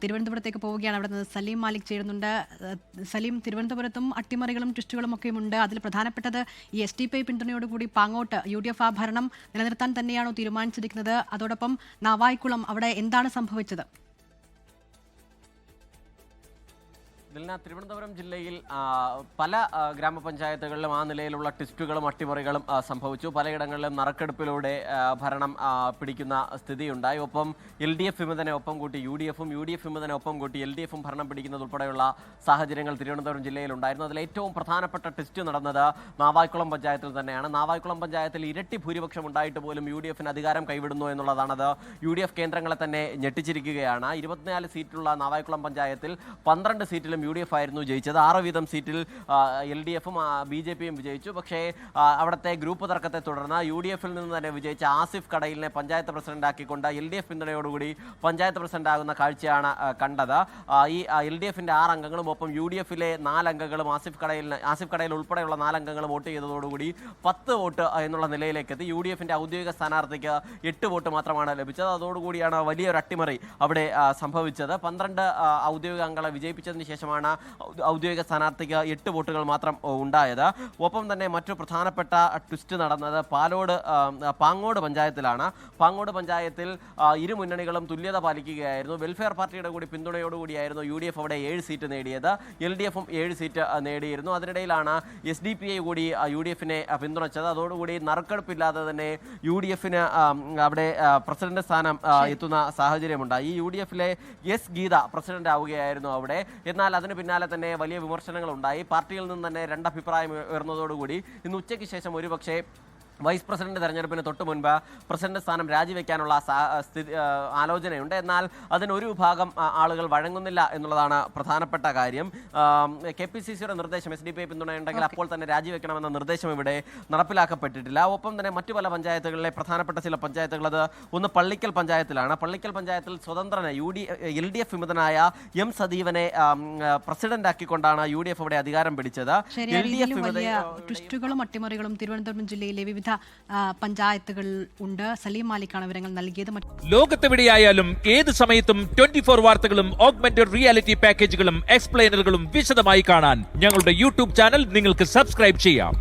തിരുവനന്തപുരത്തേക്ക് പോവുകയാണ്. അവിടെ നിന്ന് സലീം മാലിക് ചേരുന്നുണ്ട്. സലീം, തിരുവനന്തപുരത്തും അട്ടിമറികളും ട്വിസ്റ്റുകളും ഒക്കെയുമുണ്ട്. അതിൽ പ്രധാനപ്പെട്ടത് ഈ SDPI പിന്തുണയോടുകൂടി പാങ്ങോട്ട് UDF ആ ഭരണം നിലനിർത്താൻ തന്നെയാണോ തീരുമാനിച്ചിരിക്കുന്നത്? അതോടൊപ്പം നാവായിക്കുളം അവിടെ എന്താണ് സംഭവിച്ചത്? തിരുവനന്തപുരം ജില്ലയിൽ പല ഗ്രാമപഞ്ചായത്തുകളിലും ആ നിലയിലുള്ള ട്വിസ്റ്റുകളും അട്ടിമറികളും സംഭവിച്ചു. പലയിടങ്ങളിലും നറുക്കെടുപ്പിലൂടെ ഭരണം പിടിക്കുന്ന സ്ഥിതിയുണ്ടായി. ഒപ്പം LDF വിമതനെ ഒപ്പം കൂട്ടി UDFും UDF വിമതനെ ഒപ്പം കൂട്ടി LDFും ഭരണം പിടിക്കുന്നതുൾപ്പെടെയുള്ള സാഹചര്യങ്ങൾ തിരുവനന്തപുരം ജില്ലയിലുണ്ടായിരുന്നു. അതിൽ ഏറ്റവും പ്രധാനപ്പെട്ട ട്വിസ്റ്റ് നടന്നത് നാവായിക്കുളം പഞ്ചായത്തിൽ തന്നെയാണ്. നാവായിക്കുളം പഞ്ചായത്തിൽ ഇരട്ടി ഭൂരിപക്ഷം ഉണ്ടായിട്ട് പോലും UDFന് അധികാരം കൈവിടുന്നു എന്നുള്ളതാണത്. UDF കേന്ദ്രങ്ങളെ തന്നെ ഞെട്ടിച്ചിരിക്കുകയാണ്. 24 സീറ്റുള്ള നാവായിക്കുളം പഞ്ചായത്തിൽ 12 സീറ്റിലും UDF ആയിരുന്നു ജയിച്ചത്. 6 വീതം സീറ്റിൽ LDFും BJPയും വിജയിച്ചു. പക്ഷേ അവിടുത്തെ ഗ്രൂപ്പ് തർക്കത്തെ തുടർന്ന് UDFിൽ നിന്ന് തന്നെ വിജയിച്ച ആസിഫ് കടയിലിനെ പഞ്ചായത്ത് പ്രസിഡന്റാക്കിക്കൊണ്ട് LDF പിന്തുണയോടുകൂടി പഞ്ചായത്ത് പ്രസിഡന്റാകുന്ന കാഴ്ചയാണ് കണ്ടത്. ഈ LDFിന്റെ 6 അംഗങ്ങളും ഒപ്പം UDFിലെ 4 അംഗങ്ങളും ആസിഫ് കടയിൽ ഉൾപ്പെടെയുള്ള 4 അംഗങ്ങളും വോട്ട് ചെയ്തതോടുകൂടി 10 വോട്ട് എന്നുള്ള നിലയിലേക്ക് എത്തി. UDFിന്റെ ഔദ്യോഗിക സ്ഥാനാർത്ഥിക്ക് 8 വോട്ട് മാത്രമാണ് ലഭിച്ചത്. അതോടുകൂടിയാണ് വലിയൊരു അട്ടിമറി അവിടെ സംഭവിച്ചത്. 12 ഔദ്യോഗിക അംഗങ്ങളെ വിജയിപ്പിച്ചതിന് ശേഷമാണ് ഔദ്യോഗിക സ്ഥാനാർത്ഥിക്ക് 8 വോട്ടുകൾ മാത്രം ഉണ്ടായത്. ഒപ്പം തന്നെ മറ്റു പ്രധാനപ്പെട്ട ട്വിസ്റ്റ് നടന്നത് പാങ്ങോട് പഞ്ചായത്തിലാണ്. പാങ്ങോട് പഞ്ചായത്തിൽ ഇരു മുന്നണികളും തുല്യത പാലിക്കുകയായിരുന്നു. വെൽഫെയർ പാർട്ടിയുടെ കൂടി പിന്തുണയോടുകൂടിയായിരുന്നു UDF അവിടെ 7 സീറ്റ് നേടിയത്. LDFും 7 സീറ്റ് നേടിയിരുന്നു. അതിനിടയിലാണ് SDPI കൂടി UDFിനെ പിന്തുണച്ചത്. അതോടുകൂടി നറുക്കെടുപ്പില്ലാതെ തന്നെ UDFന് അവിടെ പ്രസിഡന്റ് സ്ഥാനം എത്തുന്ന സാഹചര്യമുണ്ടായി. ഈ UDFിലെ S ഗീത പ്രസിഡന്റ് ആവുകയായിരുന്നു അവിടെ. എന്നാൽ അതിന് പിന്നാലെ തന്നെ വലിയ വിമർശനങ്ങൾ ഉണ്ടായി. പാർട്ടിയിൽ നിന്ന് തന്നെ 2 അഭിപ്രായം ഉയർന്നതോടുകൂടി ഇന്ന് ഉച്ചയ്ക്ക് ശേഷം ഒരുപക്ഷെ വൈസ് പ്രസിഡന്റ് തെരഞ്ഞെടുപ്പിന് തൊട്ട് മുൻപ് പ്രസിഡന്റ് സ്ഥാനം രാജിവെക്കാനുള്ള ആലോചനയുണ്ട്. എന്നാൽ അതിനൊരു വിഭാഗം ആളുകൾ വഴങ്ങുന്നില്ല എന്നുള്ളതാണ് പ്രധാനപ്പെട്ട കാര്യം. KPCCയുടെ നിർദ്ദേശം SDPI പിന്തുണയുണ്ടെങ്കിൽ അപ്പോൾ തന്നെ രാജിവെക്കണമെന്ന നിർദ്ദേശം ഇവിടെ നടപ്പിലാക്കപ്പെട്ടിട്ടില്ല. ഒപ്പം തന്നെ മറ്റു പല പഞ്ചായത്തുകളിലെ പ്രധാനപ്പെട്ട ചില പഞ്ചായത്തുകൾ, അത് ഒന്ന് പള്ളിക്കൽ പഞ്ചായത്തിലാണ്. പള്ളിക്കൽ പഞ്ചായത്തിൽ സ്വതന്ത്രനെ LDF വിമതനായ M സദീവനെ പ്രസിഡന്റ് ആക്കിക്കൊണ്ടാണ് UDF അവിടെ അധികാരം പിടിച്ചത്. ട്വിസ്റ്റുകളും അട്ടിമറികളും തിരുവനന്തപുരം ജില്ലയിലെ വിവിധ പഞ്ചായത്തുകൾ ഉണ്ട്. സലീം മാലിക്കാണ് വിവരങ്ങൾ നൽകിയത്. ലോകത്തെവിടെയായാലും ഏത് സമയത്തും 24 വാർത്തകളും ഓഗ്മെന്റഡ് റിയാലിറ്റി പാക്കേജുകളും എക്സ്പ്ലെയിനറുകളും വിശദമായി കാണാൻ ഞങ്ങളുടെ YouTube ചാനൽ നിങ്ങൾക്ക് സബ്സ്ക്രൈബ് ചെയ്യാം.